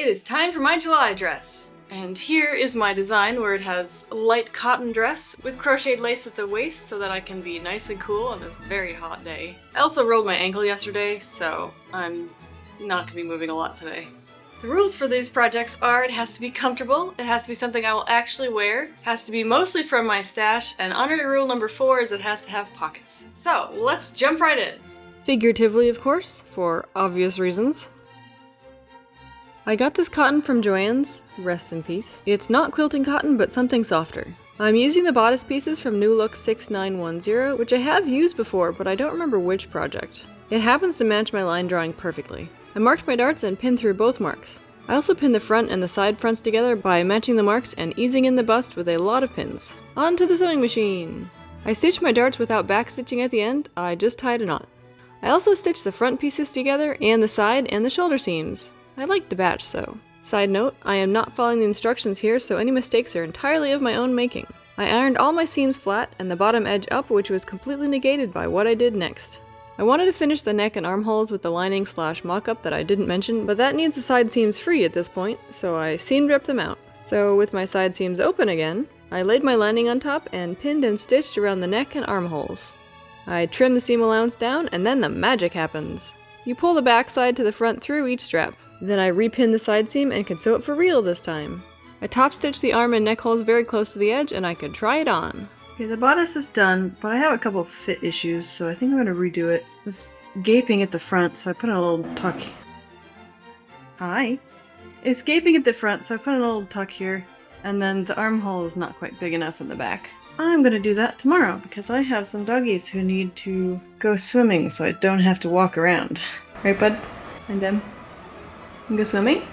It is time for my July dress. And here is my design where it has a light cotton dress with crocheted lace at the waist so that I can be nice and cool on this very hot day. I also rolled my ankle yesterday, so I'm not gonna be moving a lot today. The rules for these projects are it has to be comfortable, it has to be something I will actually wear, it has to be mostly from my stash, and honorary rule number 4 is it has to have pockets. So let's jump right in. Figuratively, of course, for obvious reasons. I got this cotton from Joann's, rest in peace. It's not quilting cotton, but something softer. I'm using the bodice pieces from New Look 6910, which I have used before, but I don't remember which project. It happens to match my line drawing perfectly. I marked my darts and pinned through both marks. I also pinned the front and the side fronts together by matching the marks and easing in the bust with a lot of pins. Onto the sewing machine! I stitched my darts without backstitching at the end, I just tied a knot. I also stitched the front pieces together and the side and the shoulder seams. I like to batch sew. Side note, I am not following the instructions here, so any mistakes are entirely of my own making. I ironed all my seams flat and the bottom edge up, which was completely negated by what I did next. I wanted to finish the neck and armholes with the lining / mock-up that I didn't mention, but that needs the side seams free at this point, so I seam ripped them out. So with my side seams open again, I laid my lining on top and pinned and stitched around the neck and armholes. I trimmed the seam allowance down, and then the magic happens. You pull the back side to the front through each strap. Then I repinned the side seam and could sew it for real this time. I top stitched the arm and neck holes very close to the edge and I could try it on. Okay, the bodice is done, but I have a couple of fit issues, so I think I'm going to redo it. It's gaping at the front, so I put in a little tuck. Hi! It's gaping at the front, so I put in a little tuck here, and then the armhole is not quite big enough in the back. I'm going to do that tomorrow, because I have some doggies who need to go swimming so I don't have to walk around. Right, bud? And Dem? Go swimming?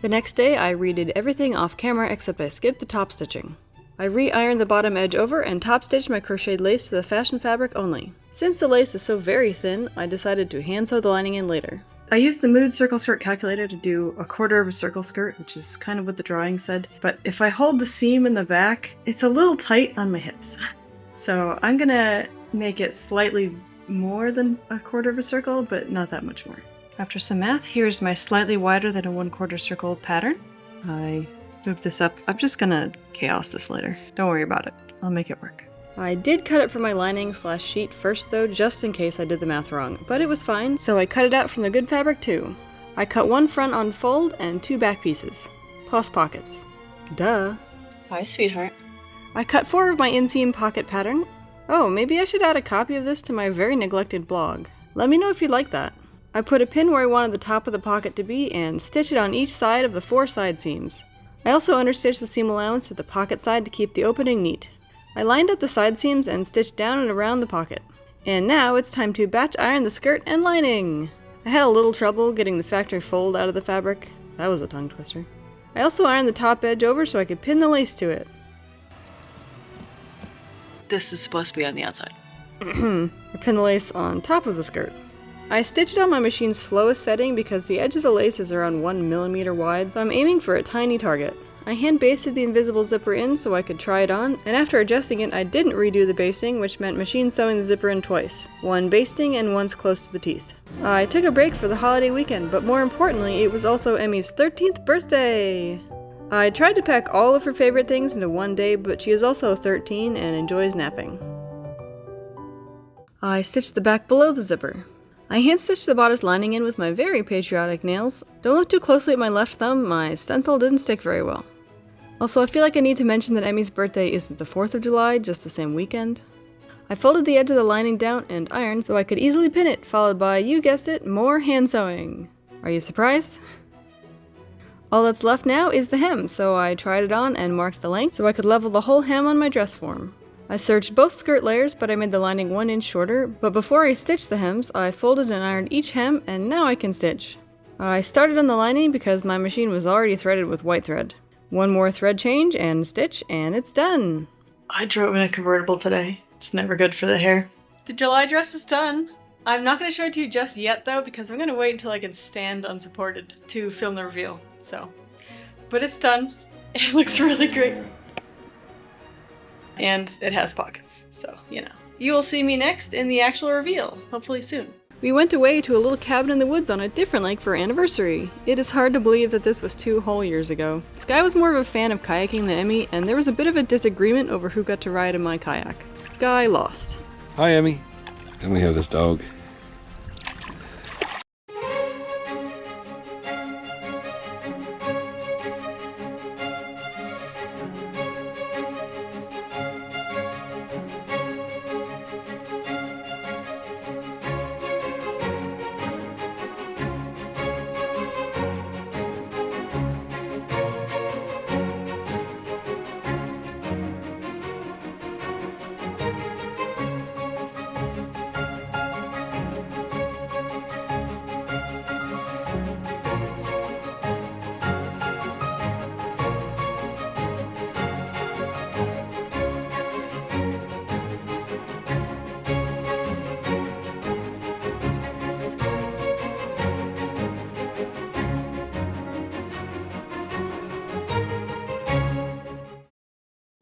The next day I redid everything off camera except I skipped the top stitching. I re-ironed the bottom edge over and top stitched my crocheted lace to the fashion fabric only. Since the lace is so very thin, I decided to hand sew the lining in later. I used the Mood Circle Skirt calculator to do 1/4 of a circle skirt, which is kind of what the drawing said, but if I hold the seam in the back, it's a little tight on my hips. So I'm gonna make it slightly more than 1/4 of a circle, but not that much more. After some math, here's my slightly wider than a 1/4 circle pattern. I moved this up. I'm just gonna chaos this later. Don't worry about it. I'll make it work. I did cut it from my lining / sheet first though, just in case I did the math wrong, but it was fine, so I cut it out from the good fabric too. I cut 1 front on fold and 2 back pieces, plus pockets. Duh. Hi, sweetheart. I cut 4 of my inseam pocket pattern. Oh, maybe I should add a copy of this to my very neglected blog. Let me know if you'd like that. I put a pin where I wanted the top of the pocket to be and stitched it on each side of the 4 side seams. I also understitched the seam allowance to the pocket side to keep the opening neat. I lined up the side seams and stitched down and around the pocket. And now it's time to batch iron the skirt and lining! I had a little trouble getting the factory fold out of the fabric. That was a tongue twister. I also ironed the top edge over so I could pin the lace to it. This is supposed to be on the outside. I pin the lace on top of the skirt. I stitched it on my machine's slowest setting because the edge of the lace is around 1 millimeter wide, so I'm aiming for a tiny target. I hand basted the invisible zipper in so I could try it on, and after adjusting it I didn't redo the basting, which meant machine sewing the zipper in twice. 1 basting and once close to the teeth. I took a break for the holiday weekend, but more importantly, it was also Emmy's 13th birthday! I tried to pack all of her favorite things into one day, but she is also 13 and enjoys napping. I stitched the back below the zipper. I hand-stitched the bodice lining in with my very patriotic nails. Don't look too closely at my left thumb, my stencil didn't stick very well. Also, I feel like I need to mention that Emmy's birthday isn't the 4th of July, just the same weekend. I folded the edge of the lining down and ironed so I could easily pin it, followed by, you guessed it, more hand sewing. Are you surprised? All that's left now is the hem, so I tried it on and marked the length so I could level the whole hem on my dress form. I serged both skirt layers, but I made the lining 1 inch shorter, but before I stitched the hems, I folded and ironed each hem, and now I can stitch. I started on the lining because my machine was already threaded with white thread. 1 more thread change and stitch, and it's done! I drove in a convertible today. It's never good for the hair. The July dress is done! I'm not going to show it to you just yet though, because I'm going to wait until I can stand unsupported to film the reveal. So, but it's done. It looks really great. And it has pockets, so, you know. You will see me next in the actual reveal, hopefully soon. We went away to a little cabin in the woods on a different lake for our anniversary. It is hard to believe that this was 2 whole years ago. Sky was more of a fan of kayaking than Emmy, and there was a bit of a disagreement over who got to ride in my kayak. Sky lost. Hi, Emmy. Then we have this dog.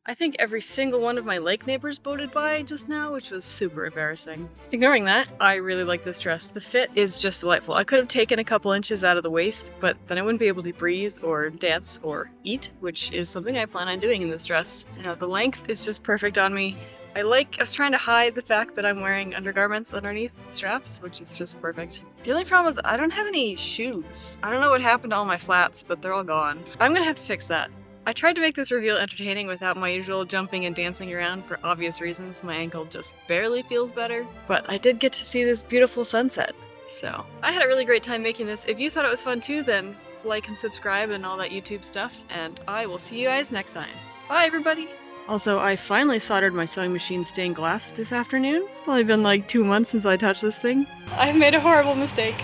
I think every single one of my lake neighbors boated by just now, which was super embarrassing. Ignoring that, I really like this dress. The fit is just delightful. I could have taken a couple inches out of the waist, but then I wouldn't be able to breathe or dance or eat, which is something I plan on doing in this dress. You know, the length is just perfect on me. I was trying to hide the fact that I'm wearing undergarments underneath straps, which is just perfect. The only problem is I don't have any shoes. I don't know what happened to all my flats, but they're all gone. I'm gonna have to fix that. I tried to make this reveal entertaining without my usual jumping and dancing around for obvious reasons. My ankle just barely feels better, but I did get to see this beautiful sunset. So I had a really great time making this. If you thought it was fun too, then like and subscribe and all that YouTube stuff, and I will see you guys next time. Bye everybody! Also, I finally soldered my sewing machine stained glass this afternoon. It's only been like 2 months since I touched this thing. I've made a horrible mistake.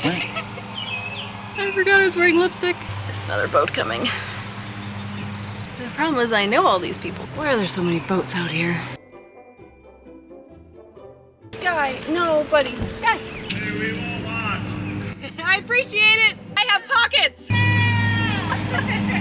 I forgot I was wearing lipstick. There's another boat coming. The problem is I know all these people. Why are there so many boats out here? Sky, no, buddy, Sky. Hey, we won't watch. I appreciate it. I have pockets.